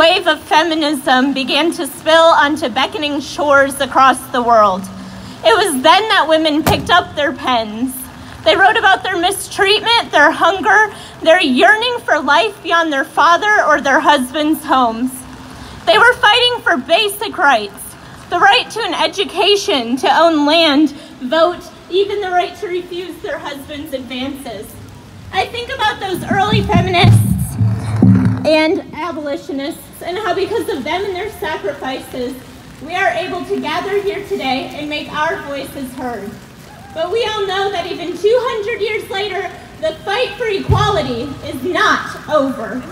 wave of feminism began to spill onto beckoning shores across the world. It was then that women picked up their pens. They wrote about their mistreatment, their hunger, their yearning for life beyond their father or their husband's homes. They were fighting for basic rights, the right to an education, to own land, vote, even the right to refuse their husband's advances. I think about those early feminists and abolitionists and how because of them and their sacrifices, we are able to gather here today and make our voices heard. But we all know that even 200 years later, the fight for equality is not over.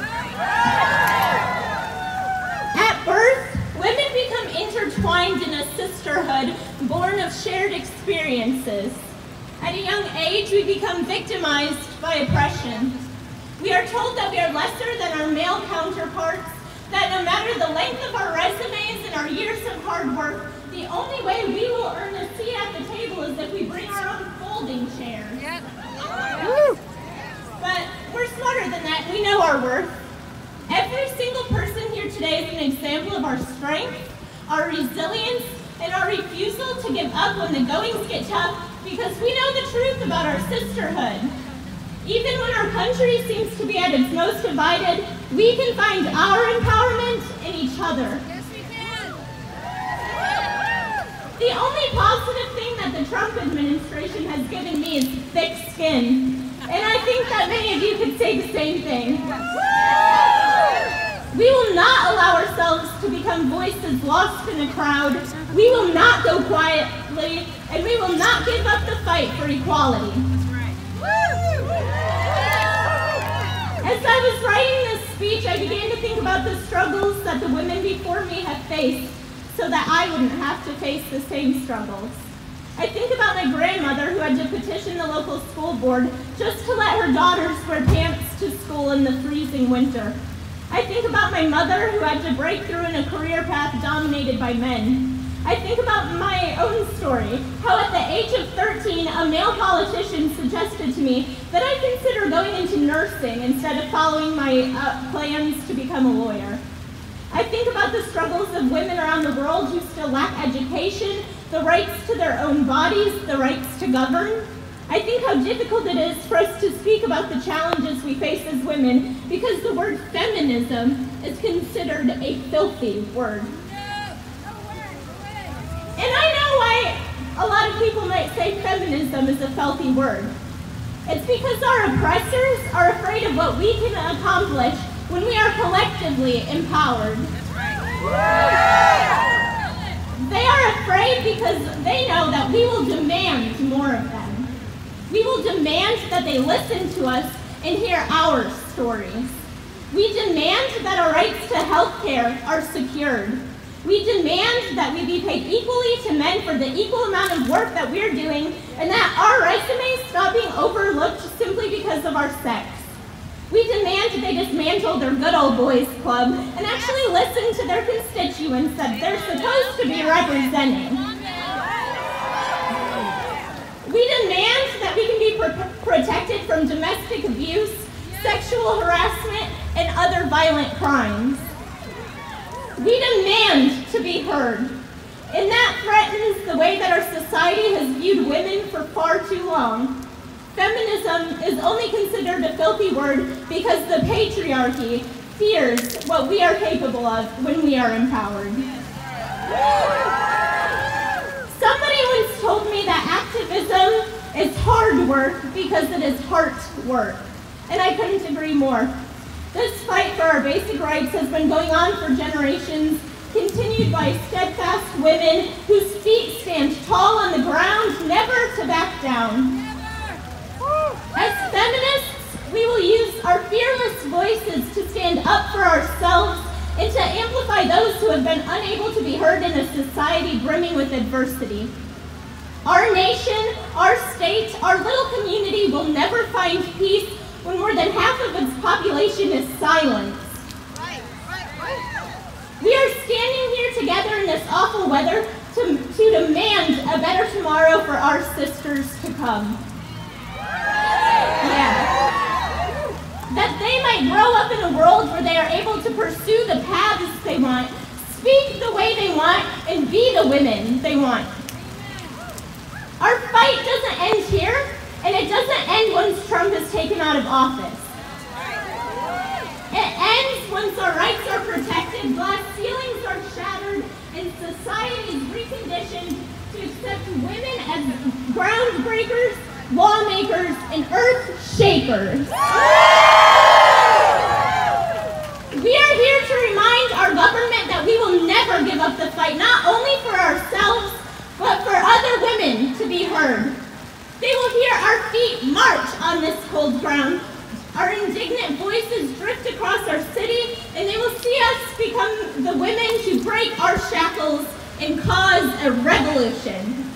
At birth, women become intertwined in a sisterhood born of shared experiences. At a young age, we become victimized by oppression. We are told that we are lesser than our male counterparts, that no matter the length of our resumes and our years of hard work, the only way we will earn a seat at the table is if we bring our own folding chair. Yep. But we're smarter than that. We know our worth. Every single person here today is an example of our strength, our resilience, and our refusal to give up when the goings get tough, because we know the truth about our sisterhood. Even when our country seems to be at its most divided, we can find our empowerment in each other. Yes, we can. The only positive thing that the Trump administration has given me is thick skin. And I think that many of you could say the same thing. We will not allow ourselves to become voices lost in a crowd. We will not go quietly, and we will not give up the fight for equality. As I was writing this speech, I began to think about the struggles that the women before me have faced so that I wouldn't have to face the same struggles. I think about my grandmother who had to petition the local school board just to let her daughters wear pants to school in the freezing winter. I think about my mother who had to break through in a career path dominated by men. I think about my own story, how at the age of 13, a male politician suggested to me that I consider going into nursing instead of following my plans to become a lawyer. I think about the struggles of women around the world who still lack education, the rights to their own bodies, the rights to govern. I think how difficult it is for us to speak about the challenges we face as women because the word feminism is considered a filthy word. And I know why a lot of people might say feminism is a filthy word. It's because our oppressors are afraid of what we can accomplish when we are collectively empowered. They are afraid because they know that we will demand more of them. We will demand that they listen to us and hear our stories. We demand that our rights to health care are secured. We demand that we be paid equally to men for the equal amount of work that we're doing, and that our resumes stop being overlooked simply because of our sex. We demand they dismantle their good old boys club and actually listen to their constituents that they're supposed to be representing. We demand that we can be protected from domestic abuse, sexual harassment, and other violent crimes. We demand to be heard, and that threatens the way that our society has viewed women for far too long. Feminism is only considered a filthy word because the patriarchy fears what we are capable of when we are empowered. Somebody once told me that activism is hard work because it is heart work, and I couldn't agree more. This fight for our basic rights has been going on for generations, continued by steadfast women whose feet stand tall on the ground, never to back down. As feminists, we will use our fearless voices to stand up for ourselves and to amplify those who have been unable to be heard in a society brimming with adversity. Our nation, our state, our little community will never find peace when more than half of its population is silent. We are standing here together in this awful weather to demand a better tomorrow for our sisters to come. Yeah. That they might grow up in a world where they are able to pursue the paths they want, speak the way they want, and be the women they want. Our fight doesn't end here, and it doesn't end once Trump is taken out of office. It ends once our rights are protected, glass ceilings are shattered, and society is reconditioned to accept women as groundbreakers, lawmakers, and earth shakers. We are here to remind our government that we will never give up the fight, not only for ourselves, but for other women to be heard. They will hear our feet march on this cold ground. Our indignant voices drift across our city, and they will see us become the women to break our shackles and cause a revolution.